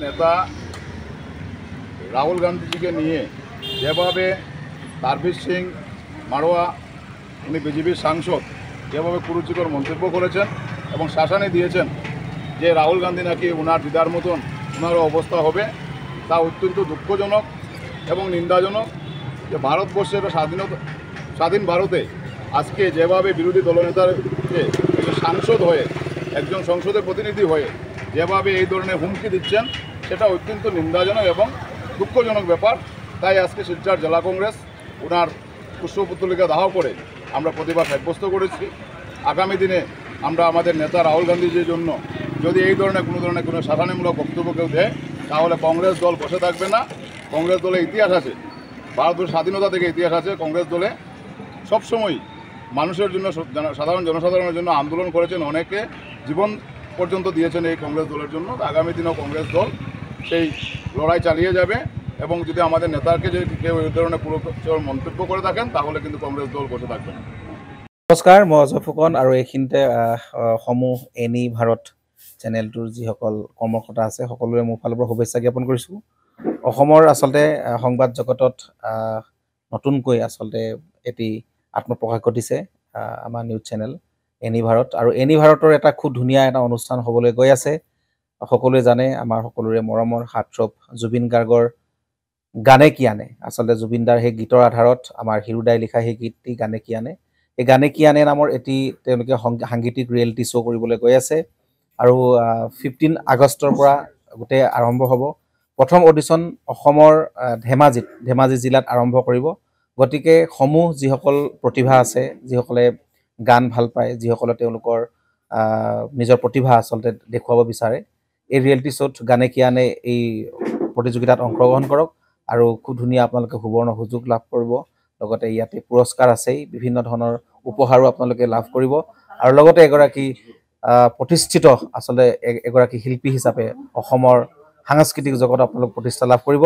নেতা রাহুল গান্ধীজিকে নিয়ে যেভাবে তারবির সিং মারোয়া উনি বিজেপির সাংসদ যেভাবে কুরুচিকর মন্তব্য করেছেন এবং শাসানি দিয়েছেন যে রাহুল গান্ধী নাকি ওনার দিদার মতন ওনারও অবস্থা হবে, তা অত্যন্ত দুঃখজনক এবং নিন্দাজনক। যে ভারতবর্ষের স্বাধীন ভারতে আজকে যেভাবে বিরোধী দলনেতাকে একজন সাংসদ হয়ে একজন সংসদের প্রতিনিধি হয়ে যেভাবে এই ধরনের হুমকি দিচ্ছেন, সেটা অত্যন্ত নিন্দাজনক এবং দুঃখজনক ব্যাপার। তাই আজকে শিলচর জেলা কংগ্রেস ওনার পুষ্পপুতলিকা দাহ করে আমরা প্রতিবাদ সাব্যস্ত করেছি। আগামী দিনে আমরা আমাদের নেতা রাহুল গান্ধীজির জন্য যদি এই ধরনের কোনো শাসানিমূলক বক্তব্য কেউ দেয়, তাহলে কংগ্রেস দল বসে থাকবে না। কংগ্রেস দলে ইতিহাস আছে, ভারতের স্বাধীনতা থেকে ইতিহাস আছে। কংগ্রেস দলে সবসময় মানুষের জন্য, সাধারণ জনসাধারণের জন্য আন্দোলন করেছেন, অনেকে জীবন পর্যন্ত দিয়েছেন এই কংগ্রেস দলের জন্য। আগামী দিনেও কংগ্রেস দল সেই লড়াই চালিয়ে যাবে এবং যদি আমাদের নেতাকে যদি কেউ এই ধরনের পুরো মন্তব্য করে থাকেন, তাহলে কিন্তু কংগ্রেস দল বসে থাকবে না। নমস্কাৰ, মই অজয় ফুকন আৰু এইখিনিতে সমূহ এনি ভাৰত চেনেলটোৰ যিসকল কৰ্মকৰ্তা আছে সকলোৰে মোৰ ফালৰ পৰা শুভেচ্ছা জ্ঞাপন কৰিছোঁ। অসমৰ আচলতে সংবাদ জগতত নতুনকৈ আচলতে এটি আত্মপ্ৰকাশ ঘটিছে আমাৰ নিউজ চেনেল এনি ভাৰত, আৰু এনি ভাৰতৰ এটা খুব ধুনীয়া এটা অনুষ্ঠান হ'বলৈ গৈ আছে। সকলোৱে জানে আমাৰ সকলোৰে মৰমৰ হাৰ্টথ্ৰব জুবিন গাৰ্গৰ গানে কি আনে, আচলতে জুবিনদাৰ সেই গীতৰ আধাৰত আমাৰ হিৰুদাই লিখা সেই গীতটি গানে কি আনে, এই গানে কি আনে নামৰ এটি তেওঁলোকে সাংগীতিক ৰিয়েলিটি শ্ব' কৰিবলৈ গৈ আছে। আৰু 15 আগষ্টৰ পৰা গোটেই আৰম্ভ হ'ব। প্ৰথম অডিশ্যন অসমৰ ধেমাজি জিলাত আৰম্ভ কৰিব। গতিকে সমূহ যিসকল প্ৰতিভা আছে, যিসকলে গান ভাল পায়, যিসকলে তেওঁলোকৰ নিজৰ প্ৰতিভা আচলতে দেখুৱাব বিচাৰে, এই ৰিয়েলিটি শ্ব'ত গানে কি আনে এই প্ৰতিযোগিতাত অংশগ্ৰহণ কৰক আৰু খুব ধুনীয়া আপোনালোকে সুবৰ্ণ সুযোগ লাভ কৰিব। লগতে ইয়াতে পুৰস্কাৰ আছেই, বিভিন্ন ধৰণৰ উপহাৰো আপোনালোকে লাভ কৰিব, আৰু লগতে এগৰাকী প্ৰতিষ্ঠিত আচলতে এগৰাকী শিল্পী হিচাপে অসমৰ সাংস্কৃতিক জগতত আপোনালোক প্ৰতিষ্ঠা লাভ কৰিব।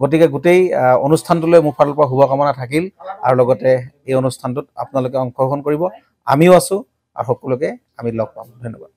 গতিকে গোটেই অনুষ্ঠানটোলৈ মোৰ ফালৰ পৰা শুভকামনা থাকিল, আৰু লগতে এই অনুষ্ঠানটোত আপোনালোকে অংশগ্ৰহণ কৰিব। আমিও আছোঁ আৰু সকলোকে আমি লগ পাম। ধন্যবাদ।